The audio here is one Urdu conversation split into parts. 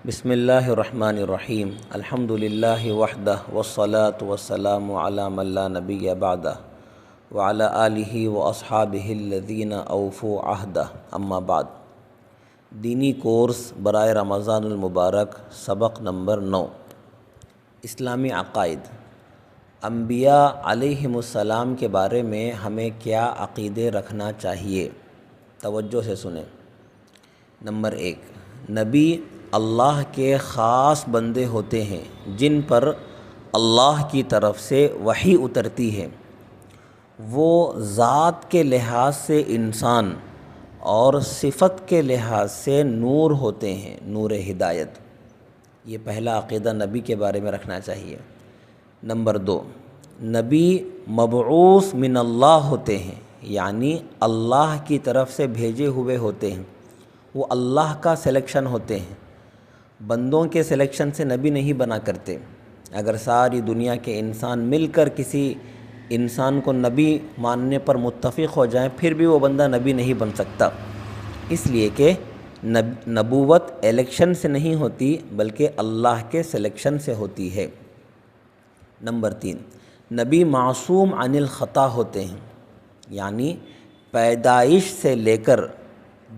بسم اللہ الرحمن الرحیم الحمد للہ وحدہ والصلاة والسلام علی من لا نبی بعدہ وعلی آلہ واصحابہ الذین اوفوا عہدہ اما بعد۔ دینی کورس برائے رمضان المبارک سبق نمبر 9، اسلامی عقائد۔ انبیاء علیہم السلام کے بارے میں ہمیں کیا عقیدے رکھنا چاہیے؟ توجہ سے سنیں۔ نمبر 1، نبی اللہ کے خاص بندے ہوتے ہیں جن پر اللہ کی طرف سے وحی اترتی ہے۔ وہ ذات کے لحاظ سے انسان اور صفت کے لحاظ سے نور ہوتے ہیں، نور ہدایت۔ یہ پہلا عقیدہ نبی کے بارے میں رکھنا چاہیے۔ نمبر 2، نبی مبعوث من اللہ ہوتے ہیں، یعنی اللہ کی طرف سے بھیجے ہوئے ہوتے ہیں۔ وہ اللہ کا سلیکشن ہوتے ہیں، بندوں کے سلیکشن سے نبی نہیں بنا کرتے۔ اگر ساری دنیا کے انسان مل کر کسی انسان کو نبی ماننے پر متفق ہو جائیں پھر بھی وہ بندہ نبی نہیں بن سکتا، اس لیے کہ نبوت الیکشن سے نہیں ہوتی بلکہ اللہ کے سلیکشن سے ہوتی ہے۔ نمبر 3، نبی معصوم عن الخطا ہوتے ہیں، یعنی پیدائش سے لے کر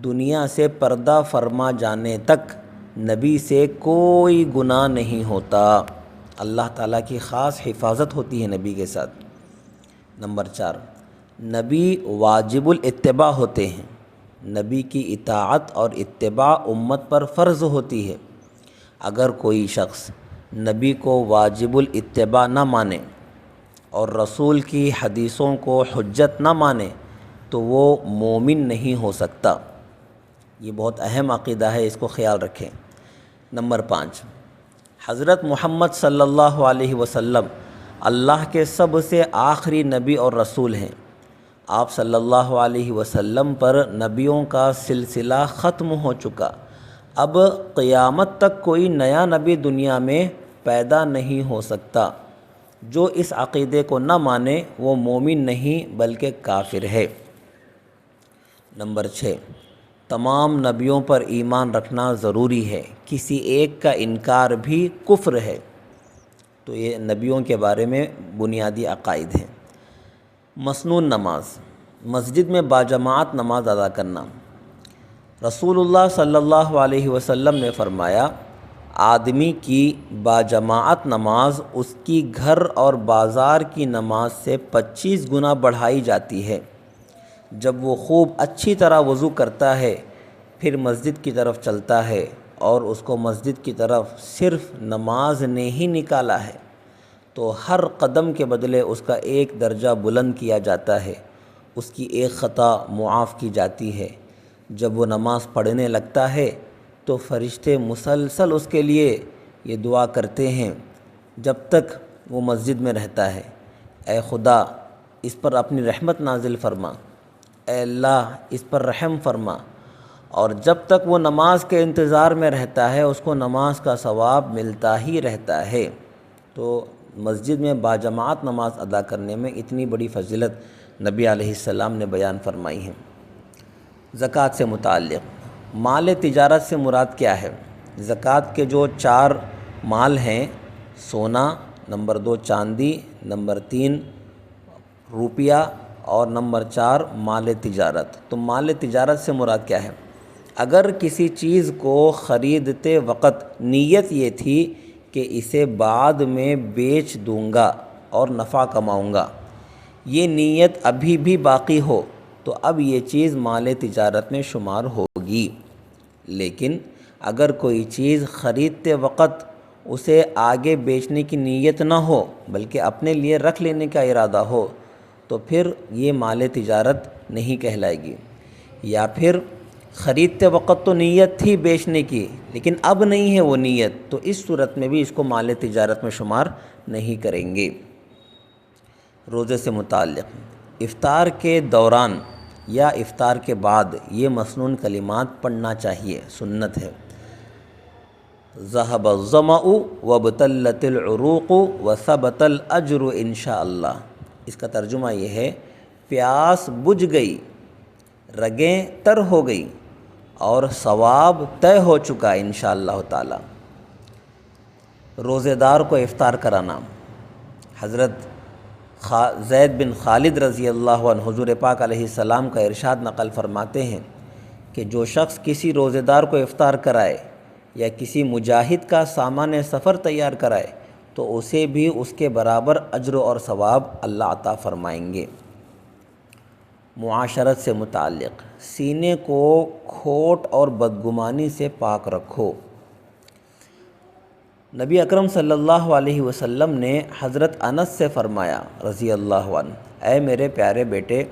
دنیا سے پردہ فرما جانے تک نبی سے کوئی گناہ نہیں ہوتا۔ اللہ تعالیٰ کی خاص حفاظت ہوتی ہے نبی کے ساتھ۔ نمبر 4، نبی واجب الاتباع ہوتے ہیں، نبی کی اطاعت اور اتباع امت پر فرض ہوتی ہے۔ اگر کوئی شخص نبی کو واجب الاتباع نہ مانے اور رسول کی حدیثوں کو حجت نہ مانے تو وہ مومن نہیں ہو سکتا۔ یہ بہت اہم عقیدہ ہے، اس کو خیال رکھیں۔ نمبر 5، حضرت محمد صلی اللہ علیہ وسلم اللہ کے سب سے آخری نبی اور رسول ہیں۔ آپ صلی اللہ علیہ وسلم پر نبیوں کا سلسلہ ختم ہو چکا، اب قیامت تک کوئی نیا نبی دنیا میں پیدا نہیں ہو سکتا۔ جو اس عقیدے کو نہ مانے وہ مومن نہیں بلکہ کافر ہے۔ نمبر 6، تمام نبیوں پر ایمان رکھنا ضروری ہے، کسی ایک کا انکار بھی کفر ہے۔ تو یہ نبیوں کے بارے میں بنیادی عقائد ہیں۔ مسنون نماز، مسجد میں باجماعت نماز ادا کرنا۔ رسول اللہ صلی اللہ علیہ وسلم نے فرمایا، آدمی کی باجماعت نماز اس کی گھر اور بازار کی نماز سے 25 گنا بڑھائی جاتی ہے۔ جب وہ خوب اچھی طرح وضو کرتا ہے پھر مسجد کی طرف چلتا ہے اور اس کو مسجد کی طرف صرف نماز نے ہی نکالا ہے تو ہر قدم کے بدلے اس کا ایک درجہ بلند کیا جاتا ہے، اس کی ایک خطا معاف کی جاتی ہے۔ جب وہ نماز پڑھنے لگتا ہے تو فرشتے مسلسل اس کے لیے یہ دعا کرتے ہیں جب تک وہ مسجد میں رہتا ہے، اے خدا اس پر اپنی رحمت نازل فرما، اے اللہ اس پر رحم فرما۔ اور جب تک وہ نماز کے انتظار میں رہتا ہے اس کو نماز کا ثواب ملتا ہی رہتا ہے۔ تو مسجد میں باجماعت نماز ادا کرنے میں اتنی بڑی فضیلت نبی علیہ السلام نے بیان فرمائی ہے۔ زکوٰۃ سے متعلق، مال تجارت سے مراد کیا ہے؟ زکوٰۃ کے جو 4 مال ہیں، سونا، نمبر 2 چاندی، نمبر 3 روپیہ اور نمبر 4 مال تجارت۔ تو مال تجارت سے مراد کیا ہے؟ اگر کسی چیز کو خریدتے وقت نیت یہ تھی کہ اسے بعد میں بیچ دوں گا اور نفع کماؤں گا، یہ نیت ابھی بھی باقی ہو تو اب یہ چیز مال تجارت میں شمار ہوگی۔ لیکن اگر کوئی چیز خریدتے وقت اسے آگے بیچنے کی نیت نہ ہو بلکہ اپنے لیے رکھ لینے کا ارادہ ہو تو پھر یہ مال تجارت نہیں کہلائے گی۔ یا پھر خریدتے وقت تو نیت تھی بیچنے کی لیکن اب نہیں ہے وہ نیت، تو اس صورت میں بھی اس کو مال تجارت میں شمار نہیں کریں گے۔ روزے سے متعلق، افطار کے دوران یا افطار کے بعد یہ مسنون کلمات پڑھنا چاہیے، سنت ہے۔ ذهب الظمأ وابتلت العروق وثبت الاجر انشاءاللہ۔ اس کا ترجمہ یہ ہے، پیاس بجھ گئی، رگیں تر ہو گئی اور ثواب طے ہو چکا انشاءاللہ تعالی۔ روزے دار کو افطار کرانا۔ حضرت زید بن خالد رضی اللہ عنہ حضور پاک علیہ السلام کا ارشاد نقل فرماتے ہیں کہ جو شخص کسی روزے دار کو افطار کرائے یا کسی مجاہد کا سامان سفر تیار کرائے تو اسے بھی اس کے برابر اجر اور ثواب اللہ عطا فرمائیں گے۔ معاشرت سے متعلق، سینے کو کھوٹ اور بدگمانی سے پاک رکھو۔ نبی اکرم صلی اللہ علیہ وسلم نے حضرت انس سے فرمایا رضی اللہ عنہ، اے میرے پیارے بیٹے،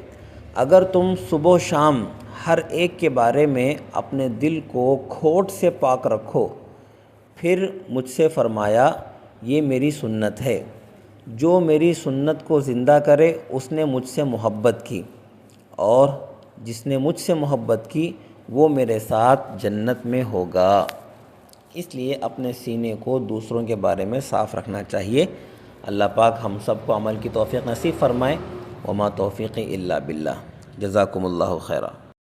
اگر تم صبح و شام ہر ایک کے بارے میں اپنے دل کو کھوٹ سے پاک رکھو، پھر مجھ سے فرمایا یہ میری سنت ہے، جو میری سنت کو زندہ کرے اس نے مجھ سے محبت کی، اور جس نے مجھ سے محبت کی وہ میرے ساتھ جنت میں ہوگا۔ اس لیے اپنے سینے کو دوسروں کے بارے میں صاف رکھنا چاہیے۔ اللہ پاک ہم سب کو عمل کی توفیق نصیب فرمائے۔ وما توفیقی الا باللہ۔ جزاکم اللہ خیرہ۔